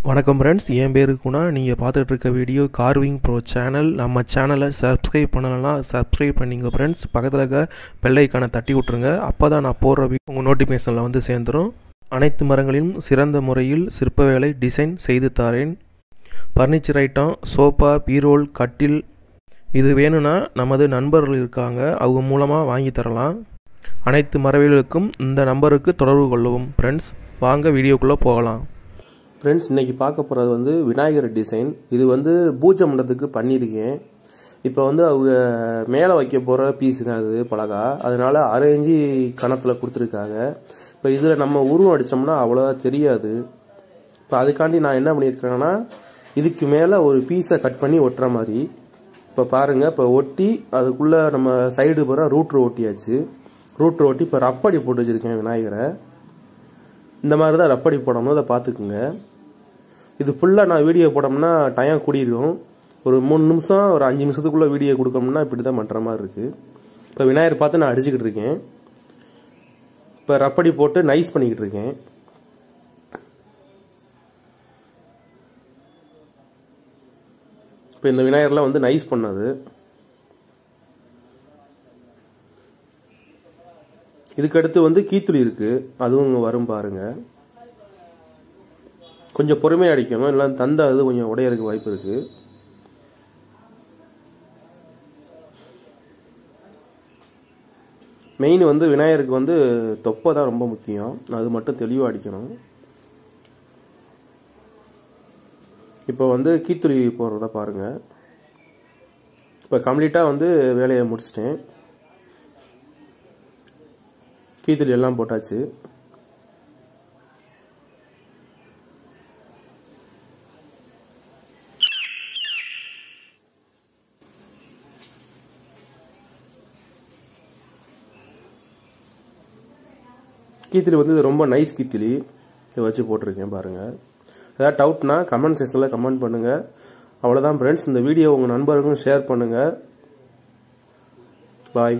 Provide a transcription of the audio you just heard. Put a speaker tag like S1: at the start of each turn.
S1: வணக்கம் ஃப்ரெண்ட்ஸ், என் பேரு குணா. நீங்கள் பார்த்துட்டு இருக்க வீடியோ கார்விங் ப்ரோ சேனல். நம்ம சேனலை சப்ஸ்கிரைப் பண்ணலைன்னா சப்ஸ்கிரைப் பண்ணிங்க ஃப்ரெண்ட்ஸ். பக்கத்தில் இருக்க பெல் ஐக்கானை தட்டி விட்ருங்க. அப்போ தான் நான் போடுற உங்கள் நோட்டிஃபிகேஷனில் வந்து சேர்ந்துடும். அனைத்து மரங்களிலும் சிறந்த முறையில் சிற்ப வேலை டிசைன் செய்து தாரேன். ஃபர்னிச்சர் ஐட்டம், சோஃபா, பீரோல், கட்டில் இது வேணும்னா நமது நண்பர்கள் இருக்காங்க, அவங்க மூலமாக வாங்கி தரலாம். அனைத்து மரவியலுக்கும் இந்த நம்பருக்கு தொடர்பு கொள்ளவும் ஃப்ரெண்ட்ஸ். வாங்க வீடியோக்குள்ளே போகலாம். ஃப்ரெண்ட்ஸ், இன்றைக்கி பார்க்க போகிறது வந்து விநாயகர் டிசைன். இது வந்து பூஜை மண்டபத்துக்கு பண்ணியிருக்கேன். இப்போ வந்து அவங்க மேலே வைக்க போகிற பீஸ் தான் இது பலகா, அதனால் 1/2 இன்ச்சு கணத்தில் கொடுத்துருக்காங்க. இப்போ இதில் நம்ம உருவம் அடித்தோம்னா அவ்வளோவா தெரியாது. இப்போ அதுக்காண்டி நான் என்ன பண்ணியிருக்கேன்னா, இதுக்கு மேலே ஒரு பீஸை கட் பண்ணி ஒட்டுற மாதிரி. இப்போ பாருங்கள், இப்போ ஒட்டி அதுக்குள்ளே நம்ம சைடு பூரா ரூட்ரு ஒட்டியாச்சு. ரூட்ரு ஒட்டி இப்போ ரப்படி போட்டு வச்சுருக்கேன் விநாயகரை. இந்த மாதிரி தான் ரப்படி போடணும், அதை பார்த்துக்குங்க. இது ஃபுல்லாக நான் வீடியோ போட்டோம்னா டைம் கூடிடும். ஒரு 3 நிமிஷம் ஒரு 5 நிமிஷத்துக்குள்ளே வீடியோ கொடுக்கணும்னா இப்படி தான் பண்ணுற மாதிரி இருக்குது. இப்போ விநாயகர் பார்த்து நான் அடிச்சுக்கிட்டு இருக்கேன். இப்போ ரப்படி போட்டு நைஸ் பண்ணிக்கிட்டு இருக்கேன். இப்போ இந்த விநாயகர்லாம் வந்து நைஸ் பண்ணது. இதுக்கடுத்து வந்து கீத்துளி இருக்குது, அதுவும் இங்கே வரும் பாருங்கள். கொஞ்சம் பொறுமையாக அடிக்கணும், இல்லை தந்தா அது கொஞ்சம் உடையறதுக்கு வாய்ப்பு இருக்குது. மெயின் வந்து விநாயகருக்கு வந்து தொப்பை தான் ரொம்ப முக்கியம், அது மட்டும் தெளிவாக அடிக்கணும். இப்போ வந்து கீத்துளி போடுறத பாருங்கள். இப்போ கம்ப்ளீட்டாக வந்து வேலையை முடிச்சிட்டேன். கீத்துளி எல்லாம் போட்டாச்சு. கீத்திலி வந்து இது ரொம்ப நைஸ் கீத்திலி, இதை வச்சு போட்டிருக்கேன் பாருங்கள். ஏதாவது டவுட்னா கமெண்ட் செக்ஷனில் கமெண்ட் பண்ணுங்கள். அவ்வளோதான் ஃப்ரெண்ட்ஸ், இந்த வீடியோ உங்கள் நண்பர்களுக்கும் ஷேர் பண்ணுங்கள். பாய்.